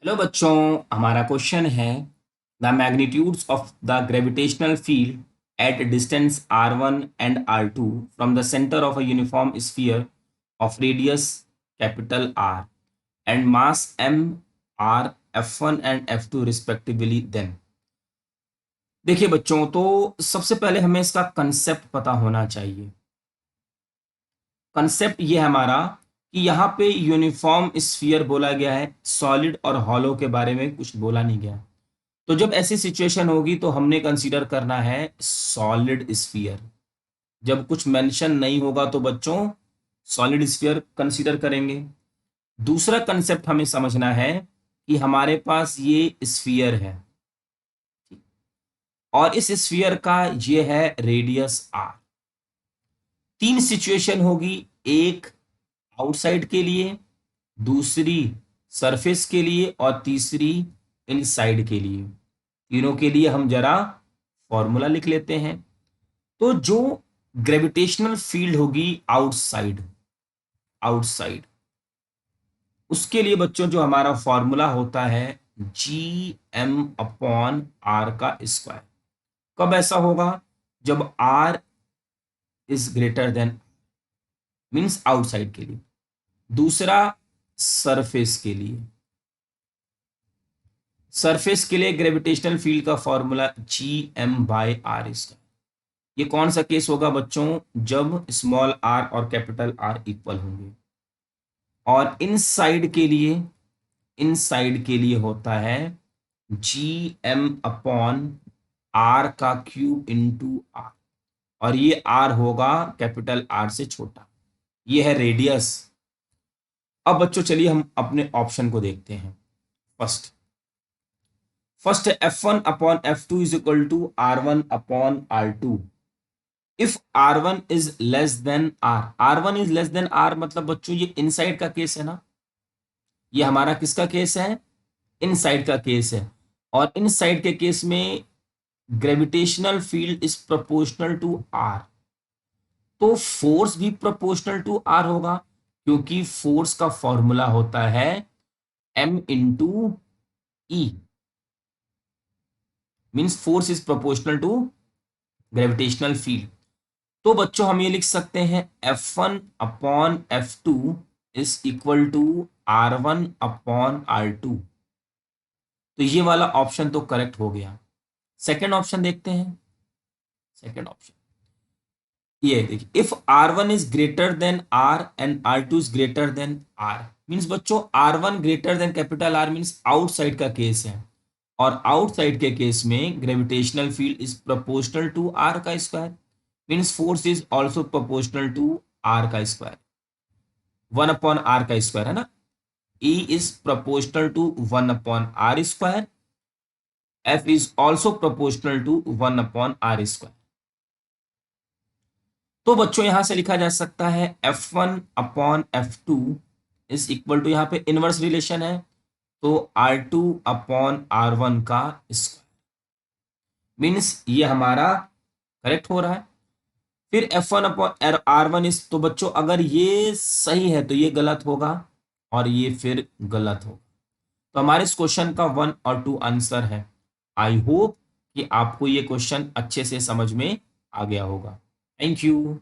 Hello बच्चों, हमारा question है the magnitudes of the gravitational field at distance r1 and r2 from the centre of a uniform sphere of radius capital R and mass m r f1 and f2 respectively then. देखिए बच्चों, तो सबसे पहले हमें इसका concept पता होना चाहिए। कंसेप्ट ये है हमारा कि यहाँ पे यूनिफॉर्म स्फीयर बोला गया है, सॉलिड और हॉलो के बारे में कुछ बोला नहीं गया। तो जब ऐसी सिचुएशन होगी तो हमने कंसीडर करना है सॉलिड स्फीयर। जब कुछ मेंशन नहीं होगा तो बच्चों सॉलिड स्फीयर कंसीडर करेंगे। दूसरा कंसेप्ट हमें समझना है कि हमारे पास ये स्फीयर है और इस स्फीयर का ये है रेडियस आर। तीन सिचुएशन होगी, एक आउटसाइड के लिए, दूसरी सरफेस के लिए और तीसरी इनसाइड के लिए। तीनों के लिए हम जरा फॉर्मूला लिख लेते हैं। तो जो ग्रेविटेशनल फील्ड होगी आउटसाइड आउटसाइड उसके लिए बच्चों जो हमारा फॉर्मूला होता है जी एम अपॉन आर का स्क्वायर। कब ऐसा होगा? जब R is greater than, means outside के लिए। दूसरा सरफेस के लिए, सरफेस के लिए ग्रेविटेशनल फील्ड का formula G M by R square. ये कौन सा केस होगा बच्चों? जब स्मॉल आर और कैपिटल आर इक्वल होंगे। और इनसाइड के लिए होता है जी एम अपॉन आर का क्यूब इंटू आर, और ये आर होगा कैपिटल आर से छोटा। ये है रेडियस। अब बच्चों चलिए हम अपने ऑप्शन को देखते हैं। First first F1 upon F2 is equal to R1 upon R2। If R1 is less than R1 is less than R मतलब बच्चों ये इनसाइड का केस है ना। ये हमारा किसका केस है? इनसाइड का केस है। और इनसाइड के केस में gravitational field is proportional to R, तो फोर्स भी प्रोपोर्शनल टू आर होगा, क्योंकि फोर्स का फॉर्मूला होता है m into E, means force is proportional to gravitational field. तो बच्चों हम ये लिख सकते हैं F1 upon F2 is equal to R1 upon R2। तो ये वाला ऑप्शन तो करेक्ट हो गया। सेकेंड ऑप्शन देखते हैं। सेकेंड ऑप्शन ये देखिए, if R1 is greater than R and R2 is greater than R, means बच्चों R1 greater than capital R means outside का केस है। और आउटसाइड के केस में gravitational field is proportional to R का square, means force is also proportional to R का square. 1 upon R का square है ना। E is proportional to 1 upon R square. F is also proportional to 1 upon R square. तो बच्चों यहां से लिखा जा सकता है F1 upon F2 is equal to, यहां पे इनवर्स रिलेशन है, तो R2 अपॉन R1 का स्क्वायर, मीन्स ये हमारा करेक्ट हो रहा है। फिर F1 अपॉन R1 इज, तो बच्चों अगर ये सही है तो ये गलत होगा और ये फिर गलत होगा। तो हमारे इस क्वेश्चन का 1 और 2 आंसर है। आई होप कि आपको ये क्वेश्चन अच्छे से समझ में आ गया होगा। Thank you.